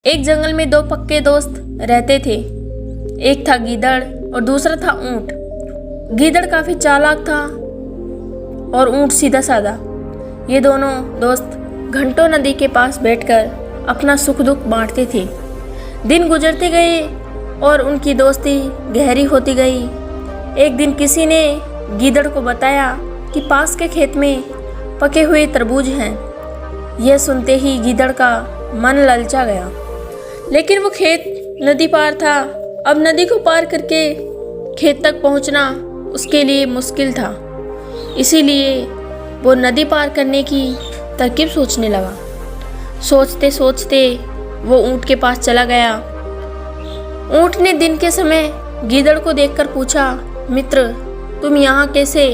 एक जंगल में दो पक्के दोस्त रहते थे। एक था गीदड़ और दूसरा था ऊंट। गीदड़ काफी चालाक था और ऊंट सीधा साधा। ये दोनों दोस्त घंटों नदी के पास बैठकर अपना सुख दुख बांटते थे। दिन गुजरते गए और उनकी दोस्ती गहरी होती गई। एक दिन किसी ने गीदड़ को बताया कि पास के खेत में पके हुए तरबूज हैं। यह सुनते ही गीदड़ का मन ललचा गया, लेकिन वो खेत नदी पार था। अब नदी को पार करके खेत तक पहुंचना उसके लिए मुश्किल था। इसीलिए वो नदी पार करने की तरकीब सोचने लगा। सोचते सोचते वो ऊंट के पास चला गया। ऊंट ने दिन के समय गीदड़ को देखकर पूछा, मित्र तुम यहाँ कैसे?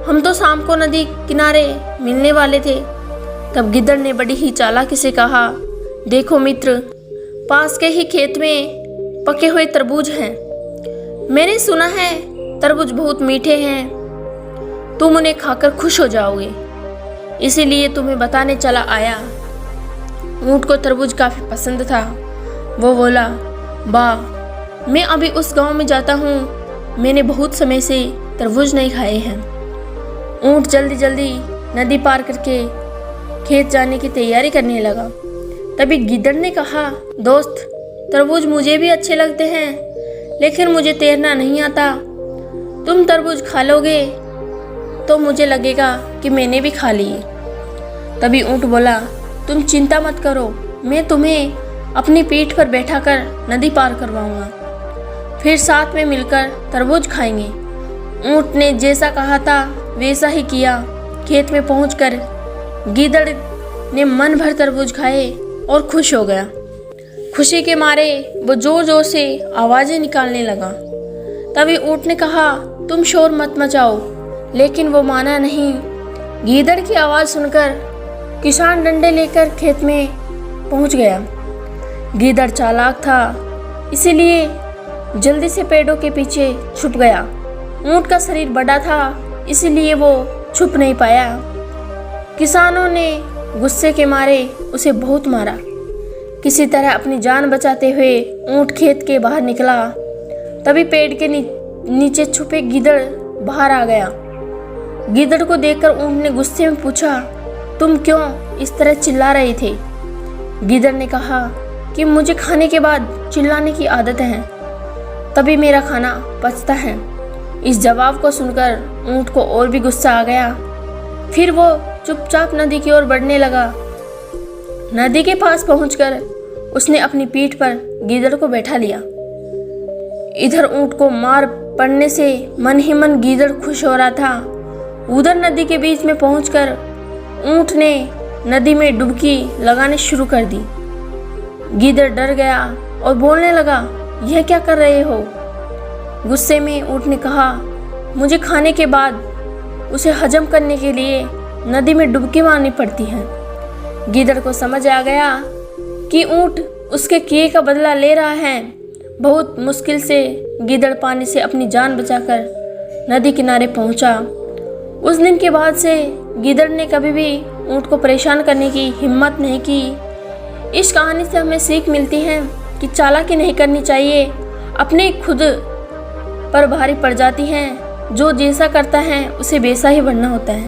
हम तो शाम को नदी किनारे मिलने वाले थे। तब गीदड़ ने बड़ी ही चालाकी से कहा, देखो मित्र, पास के ही खेत में पके हुए तरबूज हैं। मैंने सुना है तरबूज बहुत मीठे हैं, तुम उन्हें खाकर खुश हो जाओगे, इसीलिए तुम्हें बताने चला आया। ऊंट को तरबूज काफ़ी पसंद था। वो बोला, वाह, मैं अभी उस गांव में जाता हूँ, मैंने बहुत समय से तरबूज नहीं खाए हैं। ऊंट जल्दी जल्दी नदी पार करके खेत जाने की तैयारी करने लगा। तभी गीदड़ ने कहा, दोस्त, तरबूज मुझे भी अच्छे लगते हैं, लेकिन मुझे तैरना नहीं आता। तुम तरबूज खा लोगे तो मुझे लगेगा कि मैंने भी खा लिए। तभी ऊंट बोला, तुम चिंता मत करो, मैं तुम्हें अपनी पीठ पर बैठाकर नदी पार करवाऊंगा, फिर साथ में मिलकर तरबूज खाएंगे। ऊंट ने जैसा कहा था वैसा ही किया। खेत में पहुंचकर गीदड़ ने मन भर तरबूज खाए और खुश हो गया। खुशी के मारे वो जोर जोर से आवाज़ें निकालने लगा। तभी ऊंट ने कहा, तुम शोर मत मचाओ, लेकिन वो माना नहीं। गीदड़ की आवाज़ सुनकर किसान डंडे लेकर खेत में पहुंच गया। गीदड़ चालाक था, इसीलिए जल्दी से पेड़ों के पीछे छुप गया। ऊंट का शरीर बड़ा था, इसीलिए वो छुप नहीं पाया। किसानों ने गुस्से के मारे उसे बहुत मारा। किसी तरह अपनी जान बचाते हुए ऊंट खेत के बाहर निकला। तभी पेड़ के नीचे छुपे गीदड़ बाहर आ गया। गीदड़ को देखकर ऊंट ने गुस्से में पूछा, तुम क्यों इस तरह चिल्ला रहे थे? गीदड़ ने कहा कि मुझे खाने के बाद चिल्लाने की आदत है, तभी मेरा खाना पचता है। इस जवाब को सुनकर ऊंट को और भी गुस्सा आ गया। फिर वो चुपचाप नदी की ओर बढ़ने लगा। नदी के पास पहुंचकर उसने अपनी पीठ पर गीदड़ को बैठा लिया। इधर ऊंट को मार पड़ने से मन ही मन गीदड़ खुश हो रहा था। उधर नदी के बीच में पहुंचकर ऊंट ने नदी में डुबकी लगाने शुरू कर दी। गीदड़ डर गया और बोलने लगा, यह क्या कर रहे हो? गुस्से में ऊंट ने कहा, मुझे खाने के बाद उसे हजम करने के लिए नदी में डुबकी मारनी पड़ती है। गीदड़ को समझ आ गया कि ऊंट उसके किए का बदला ले रहा है। बहुत मुश्किल से गीदड़ पानी से अपनी जान बचाकर नदी किनारे पहुंचा। उस दिन के बाद से गीदड़ ने कभी भी ऊंट को परेशान करने की हिम्मत नहीं की। इस कहानी से हमें सीख मिलती है कि चालाकी नहीं करनी चाहिए, अपने खुद पर भारी पड़ जाती हैं। जो जैसा करता है उसे वैसा ही बनना होता है।